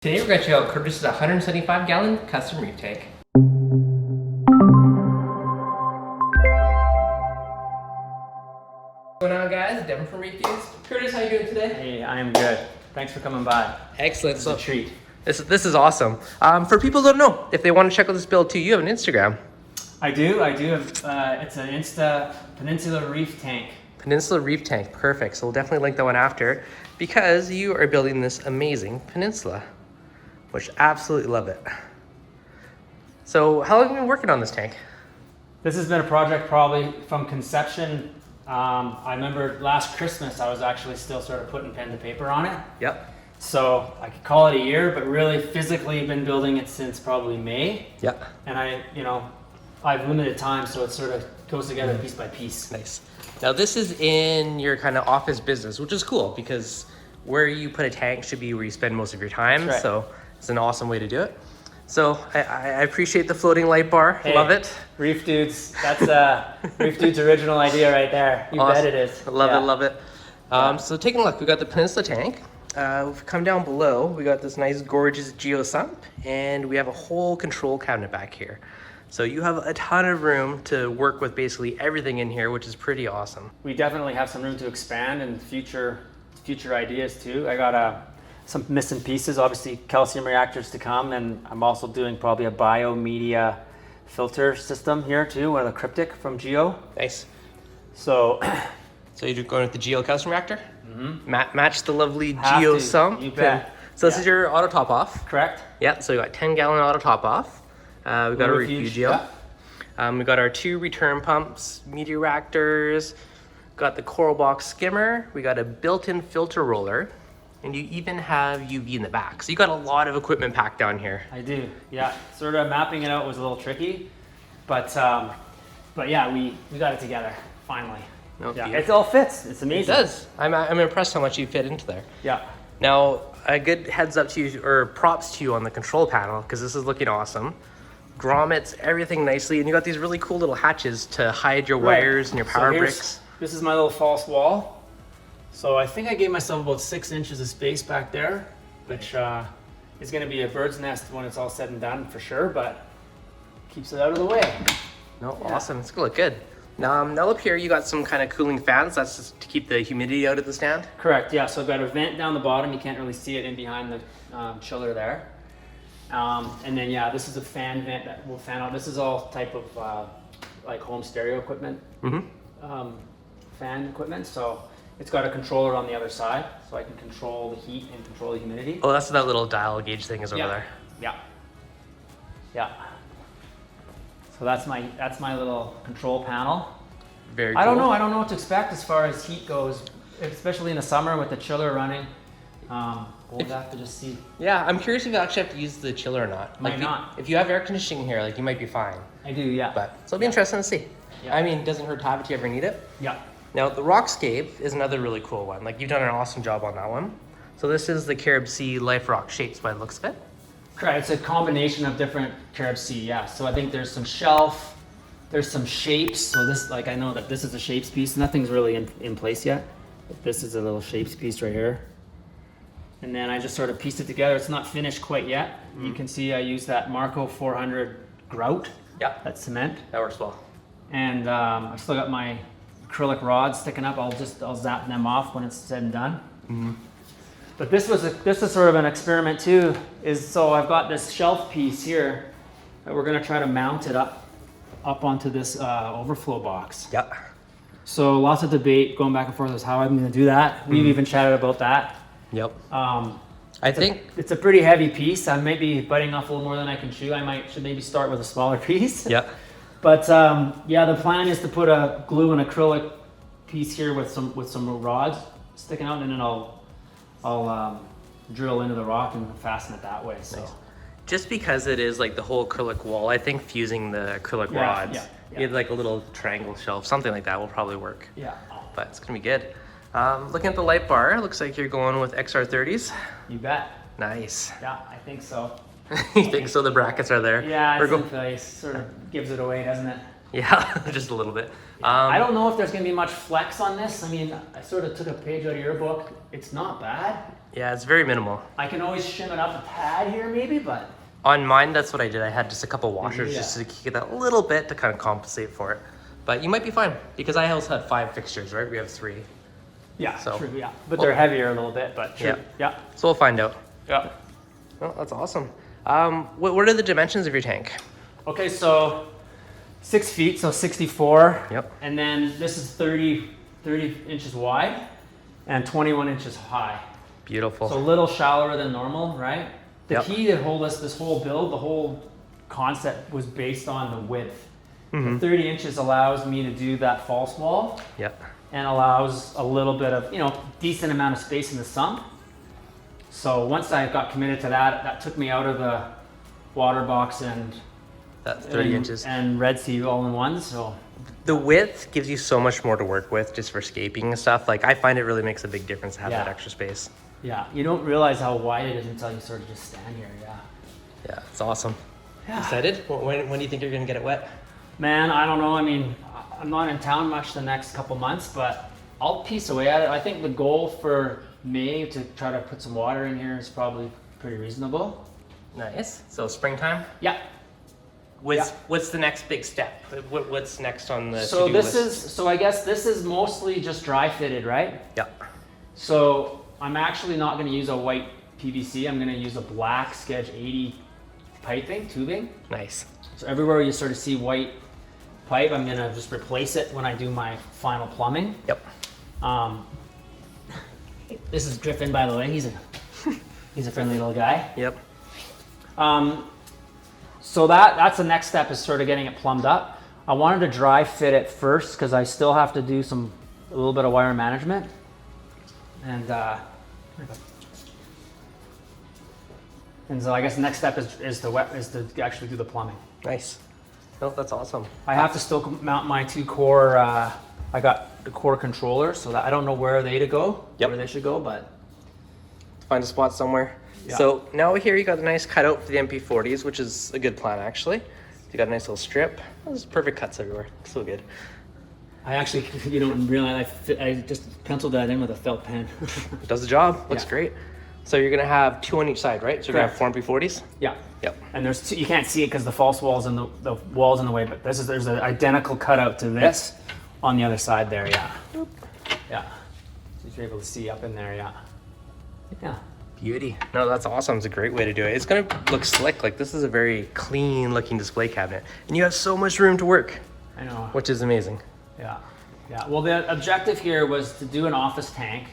Today we're going to check out Curti's 175-gallon custom reef tank. What's going on, guys? Devin from ReefDudes. Curtis, how you doing today? Hey, I am good. Thanks for coming by. Excellent. It's a treat. This is awesome. For people who don't know, if they want to check out this build too, you have an Instagram. I do have, it's an Insta Peninsula Reef tank. Peninsula Reef tank, perfect. So we'll definitely link that one after because you are building this amazing peninsula, which absolutely love it. So how long have you been working on this tank? This has been a project probably from conception. I remember last Christmas, I was actually still sort of putting pen to paper on it. Yep. So I could call it a year, but really physically been building it since probably May. Yep. And I've limited time, so it sort of goes together piece by piece. Nice. Now this is in your kind of office business, which is cool because where you put a tank should be where you spend most of your time. Right. So it's an awesome way to do it. So I appreciate the floating light bar. Hey, love it. ReefDudes, that's ReefDudes' original idea right there. You Awesome. bet it is. Love it, love it. Yeah. So taking a look, we got the Peninsula tank. We've come down below, we got this nice gorgeous Sump, and we have a whole control cabinet back here. So you have a ton of room to work with basically everything in here, which is pretty awesome. We definitely have some room to expand and future ideas too. I got some missing pieces, obviously calcium reactors to come, and I'm also doing probably a biomedia filter system here too, with a cryptic from Geo. Nice. So you're going with the Geo calcium reactor? Mm-hmm. Match the lovely Have Geo to, Sump. you bet. So this is your auto top off. Correct. Yeah, so we got 10-gallon auto top off. We got our Refugio. Yeah. We got our 2 return pumps, media reactors, got the coral box skimmer, we got a built-in filter roller, and you even have UV in the back. So you got a lot of equipment packed down here. I do, yeah. Sort of mapping it out was a little tricky, but yeah, we got it together finally. No, yeah, it all fits. It's amazing. It does. I'm impressed how much you fit into there. Yeah. Now, a good heads up to you, or props to you on the control panel, because this is looking awesome. Grommets, everything nicely, and you got these really cool little hatches to hide your wires and your power bricks. This is my little false wall. So I think I gave myself about 6 inches of space back there, which is going to be a bird's nest when it's all said and done for sure, but keeps it out of the way. No, yeah. Awesome. It's gonna look good. Now up here, you got some kind of cooling fans. That's just to keep the humidity out of the stand. Correct. Yeah. So I've got a vent down the bottom. You can't really see it in behind the chiller there. And then yeah, this is a fan vent that will fan out. This is all type of like home stereo equipment, fan equipment. So it's got a controller on the other side, so I can control the heat and control the humidity. Oh, that's what that little dial gauge thing is over there. Yeah. Yeah. So that's my little control panel. Very cool. I don't know what to expect as far as heat goes, especially in the summer with the chiller running. We'll have to just see. Yeah, I'm curious if you actually have to use the chiller or not. Might not. If you have air conditioning here, like you might be fine. I do, yeah. But so it'll be interesting to see. Yeah. I mean, it doesn't hurt to have it if you ever need it. Yeah. Now the Rockscape is another really cool one. Like you've done an awesome job on that one. So this is the Carib Sea Life Rock shapes by the looks of it. Correct. It's a combination of different Carib Sea, yeah. So I think there's some shelf, there's some shapes. So this, like I know that this is a shapes piece. Nothing's really in place yet. But this is a little shapes piece right here. And then I just sort of pieced it together. It's not finished quite yet. You can see I used that Marco 400 grout. Yeah. That cement. That works well. And I still got my acrylic rods sticking up. I'll zap them off when it's said and done. Mm-hmm. But this is sort of an experiment too. So I've got this shelf piece here that we're gonna try to mount it up onto this overflow box. Yeah. So lots of debate going back and forth as how I'm gonna do that. We've even chatted about that. Yep. I think it's a pretty heavy piece. I may be biting off a little more than I can chew. Should maybe start with a smaller piece. Yeah. But yeah, the plan is to put a glue and acrylic piece here with some rods sticking out, and then I'll drill into the rock and fasten it that way. So. Nice. Just because it is like the whole acrylic wall, I think fusing the acrylic rods, you have like a little triangle shelf, something like that will probably work. Yeah. But it's gonna be good. Looking at the light bar, looks like you're going with XR30s. You bet. Nice. Yeah, I think so. You think so? The brackets are there? Yeah, it's in place. Sort of gives it away, doesn't it? Yeah, just a little bit. I don't know if there's going to be much flex on this. I mean, I sort of took a page out of your book. It's not bad. Yeah, it's very minimal. I can always shim it up a tad here maybe, but On mine, that's what I did. I had just a couple washers just Yeah. to get that little bit to kind of compensate for it. But you might be fine because I also had 5 fixtures, right? We have 3. yeah, So- true, yeah. But they're heavier a little bit, but true. Yeah. Yeah. So we'll find out. Yeah. Oh, that's awesome. What are the dimensions of your tank? Okay, so 6 feet, so 64. Yep. And then this is 30 inches wide and 21 inches high. Beautiful. So a little shallower than normal, right? The Yep. key to hold this whole build, the whole concept was based on the width. Mhm. 30 inches allows me to do that false wall Yep. and allows a little bit of, decent amount of space in the sump. So once I got committed to that, that took me out of the water box and That's 30 inches. and Red Sea all in one. So The width gives you so much more to work with just for scaping and stuff. Like I find it really makes a big difference to have Yeah. that extra space. yeah, you don't realize how wide it is until you sort of just stand here. Yeah. Yeah, it's awesome. Yeah. Excited? When do you think you're gonna get it wet? Man, I don't know. I mean, I'm not in town much the next couple months, but I'll piece away at it. I think the goal for May to try to put some water in here is probably pretty reasonable. Nice. So springtime. Yeah. What's the next big step? What's next on the So to-do this list? is, so I guess this is mostly just dry fitted, right? Yeah. So I'm actually not going to use a white PVC. I'm going to use a black Sketch 80 piping, tubing. Nice. So everywhere you sort of see white pipe, I'm going to just replace it when I do my final plumbing. Yep. This is Griffin, by the way. He's a friendly little guy. Yep. So that's the next step, is sort of getting it plumbed up. I wanted to dry fit it first because I still have to do a little bit of wire management. And so I guess the next step is to actually do the plumbing. Nice. No, that's awesome. I have to still mount my 2 core. I got the core controllers, so that I don't know where they should go, but Find a spot somewhere. Yeah. So now here you got a nice cutout for the MP40s, which is a good plan actually. You got a nice little strip. There's perfect cuts everywhere. So good. I actually, you don't realize, I just penciled that in with a felt pen. It does the job. Looks Yeah. great. So you're gonna have 2 on each side, right? So you're Correct. gonna have 4 MP40s. Yeah. Yep. And there's 2, you can't see it because the false wall's in the wall's in the way, but there's an identical cutout to this on the other side there, yeah. Yeah. So you're able to see up in there, yeah. Yeah. Beauty. No, that's awesome. It's a great way to do it. It's gonna look slick. Like this is a very clean looking display cabinet, and you have so much room to work, I know. which is amazing. Yeah. Yeah. Well, the objective here was to do an office tank,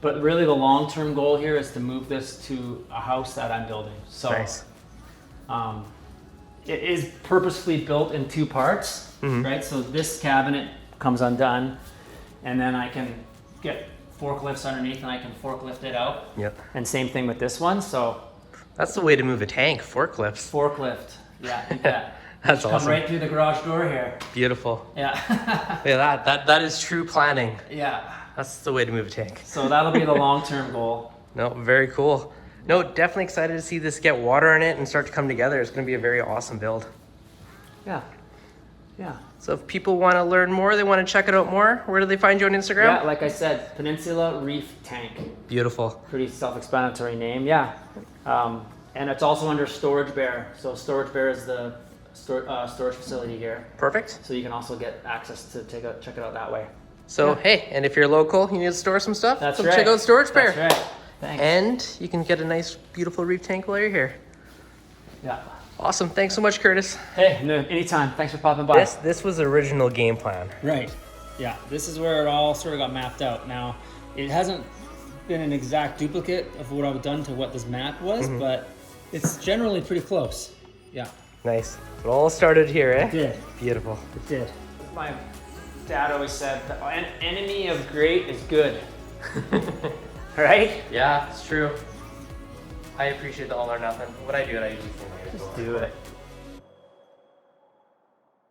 but really the long-term goal here is to move this to a house that I'm building. So Nice. it is purposefully built in 2 parts, right? So this cabinet comes undone, and then I can get forklifts underneath and I can forklift it out. Yep. And same thing with this one. So That's the way to move a tank. Forklifts. forklift, yeah, you bet. That's Come awesome. right through the garage door here. Beautiful. Yeah, Yeah, that is true planning. yeah. That's the way to move a tank. So that'll be the long-term goal. No, very cool. No, definitely excited to see this get water in it and start to come together. It's going to be a very awesome build. Yeah, yeah. So if people want to learn more, they want to check it out more, where do they find you on Instagram? Yeah, like I said, Peninsula Reef Tank. Beautiful. Pretty self-explanatory name, yeah. And it's also under Storage Bear. So Storage Bear is the storage facility here. Perfect. So you can also get access to check it out that way. So, Yeah. hey, and if you're local, you need to store some stuff, That's come right. check out Storage Bear. That's right. Thanks. And you can get a nice, beautiful reef tank while you're here. Yeah. Awesome. Thanks so much, Curtis. Hey, no, anytime. Thanks for popping by. This was the original game plan. Right. Yeah, this is where it all sort of got mapped out. Now, it hasn't been an exact duplicate of what I've done to what this map was, but it's generally pretty close. Yeah. Nice. It all started here, eh? It did. Beautiful. It did. My dad always said, an enemy of great is good. Right? Yeah, it's true. I appreciate the all or nothing. What I do, I usually think Just do it.